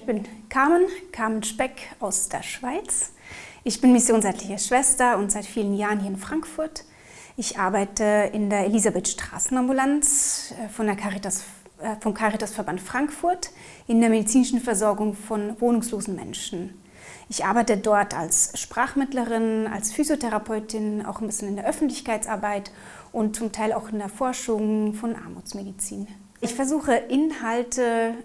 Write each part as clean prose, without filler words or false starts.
Ich bin Carmen Speck aus der Schweiz. Ich bin missionsärztliche Schwester und seit vielen Jahren hier in Frankfurt. Ich arbeite in der Elisabeth-Straßenambulanz vom Caritasverband Frankfurt in der medizinischen Versorgung von wohnungslosen Menschen. Ich arbeite dort als Sprachmittlerin, als Physiotherapeutin, auch ein bisschen in der Öffentlichkeitsarbeit und zum Teil auch in der Forschung von Armutsmedizin. Ich versuche Inhalte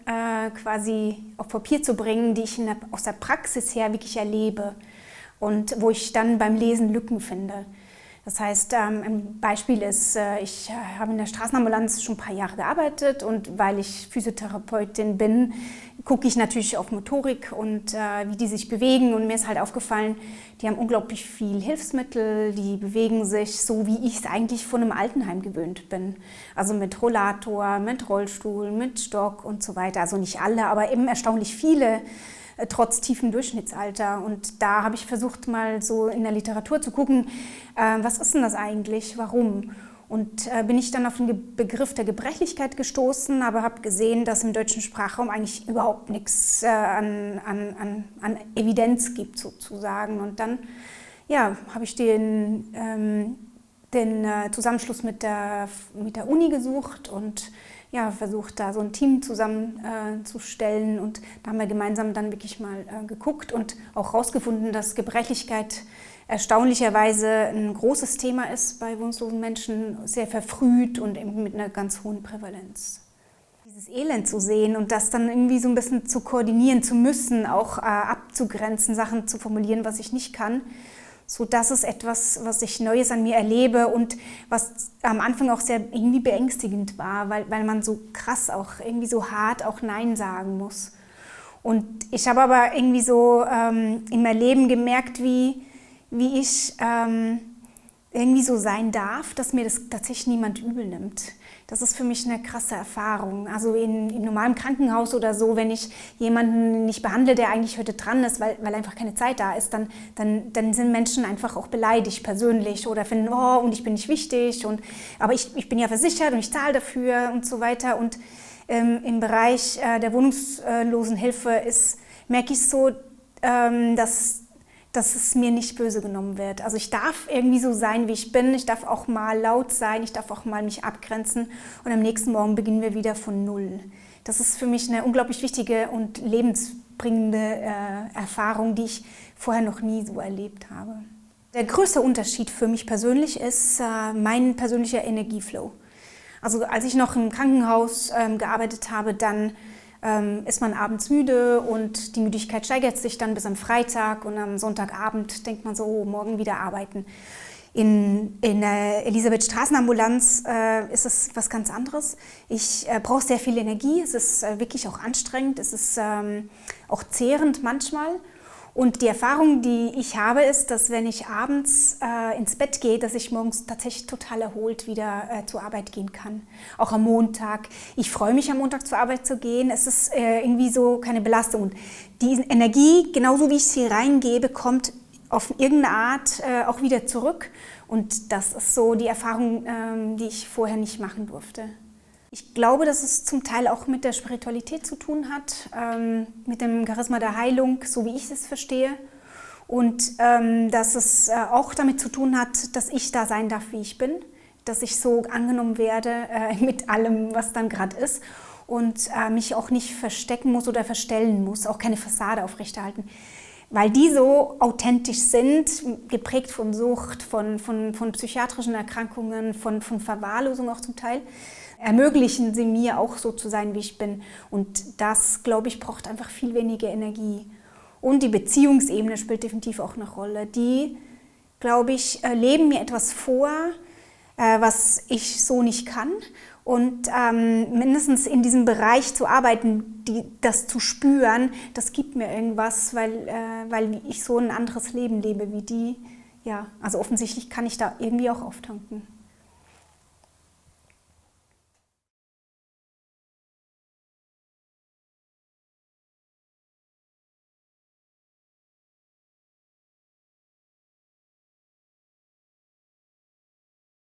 quasi auf Papier zu bringen, die ich aus der Praxis her wirklich erlebe und wo ich dann beim Lesen Lücken finde. Das heißt, ein Beispiel ist, ich habe in der Straßenambulanz schon ein paar Jahre gearbeitet und weil ich Physiotherapeutin bin, gucke ich natürlich auf Motorik und wie die sich bewegen, und mir ist halt aufgefallen, die haben unglaublich viel Hilfsmittel, die bewegen sich so, wie ich es eigentlich von einem Altenheim gewöhnt bin. Also mit Rollator, mit Rollstuhl, mit Stock und so weiter. Also nicht alle, aber eben erstaunlich viele, trotz tiefem Durchschnittsalter. Und da habe ich versucht, mal so in der Literatur zu gucken, was ist denn das eigentlich, warum? Und bin ich dann auf den Begriff der Gebrechlichkeit gestoßen, aber habe gesehen, dass im deutschen Sprachraum eigentlich überhaupt nichts an Evidenz gibt sozusagen. Und dann habe ich den Zusammenschluss mit der Uni gesucht und versucht, da so ein Team zusammenzustellen. Und da haben wir gemeinsam dann wirklich mal geguckt und auch herausgefunden, dass Gebrechlichkeit erstaunlicherweise ein großes Thema ist bei wohnungslosen Menschen, sehr verfrüht und eben mit einer ganz hohen Prävalenz. Dieses Elend zu sehen und das dann irgendwie so ein bisschen zu koordinieren zu müssen, auch abzugrenzen, Sachen zu formulieren, was ich nicht kann, so, das ist etwas, was ich Neues an mir erlebe und was am Anfang auch sehr irgendwie beängstigend war, weil man so krass auch irgendwie so hart auch Nein sagen muss. Und ich habe aber irgendwie so in meinem Leben gemerkt, wie ich irgendwie so sein darf, dass mir das tatsächlich niemand übel nimmt. Das ist für mich eine krasse Erfahrung. Also im normalen Krankenhaus oder so, wenn ich jemanden nicht behandle, der eigentlich heute dran ist, weil einfach keine Zeit da ist, dann sind Menschen einfach auch beleidigt persönlich oder finden, oh, und ich bin nicht wichtig, aber ich bin ja versichert und ich zahle dafür und so weiter. Und im Bereich der Wohnungslosenhilfe merke ich so, dass es mir nicht böse genommen wird. Also ich darf irgendwie so sein, wie ich bin. Ich darf auch mal laut sein, ich darf auch mal mich abgrenzen. Und am nächsten Morgen beginnen wir wieder von Null. Das ist für mich eine unglaublich wichtige und lebensbringende Erfahrung, die ich vorher noch nie so erlebt habe. Der größte Unterschied für mich persönlich ist mein persönlicher Energieflow. Also als ich noch im Krankenhaus gearbeitet habe, dann ist man abends müde und die Müdigkeit steigert sich dann bis am Freitag und am Sonntagabend denkt man so, oh, morgen wieder arbeiten. In der Elisabeth-Straßenambulanz ist es was ganz anderes. Ich brauche sehr viel Energie, es ist wirklich auch anstrengend, es ist auch zehrend manchmal. Und die Erfahrung, die ich habe, ist, dass wenn ich abends ins Bett gehe, dass ich morgens tatsächlich total erholt wieder zur Arbeit gehen kann. Auch am Montag. Ich freue mich, am Montag zur Arbeit zu gehen. Es ist irgendwie so keine Belastung. Und die Energie, genauso wie ich sie reingebe, kommt auf irgendeine Art auch wieder zurück. Und das ist so die Erfahrung, die ich vorher nicht machen durfte. Ich glaube, dass es zum Teil auch mit der Spiritualität zu tun hat, mit dem Charisma der Heilung, so wie ich es verstehe. Und dass es auch damit zu tun hat, dass ich da sein darf, wie ich bin, dass ich so angenommen werde mit allem, was dann gerade ist und mich auch nicht verstecken muss oder verstellen muss, auch keine Fassade aufrechterhalten. Weil die so authentisch sind, geprägt von Sucht, von psychiatrischen Erkrankungen, von Verwahrlosung auch zum Teil, ermöglichen sie mir auch so zu sein, wie ich bin. Und das, glaube ich, braucht einfach viel weniger Energie. Und die Beziehungsebene spielt definitiv auch eine Rolle. Die, glaube ich, leben mir etwas vor, was ich so nicht kann. Und mindestens in diesem Bereich zu arbeiten, das zu spüren, das gibt mir irgendwas, weil ich so ein anderes Leben lebe wie die. Ja, also offensichtlich kann ich da irgendwie auch auftanken.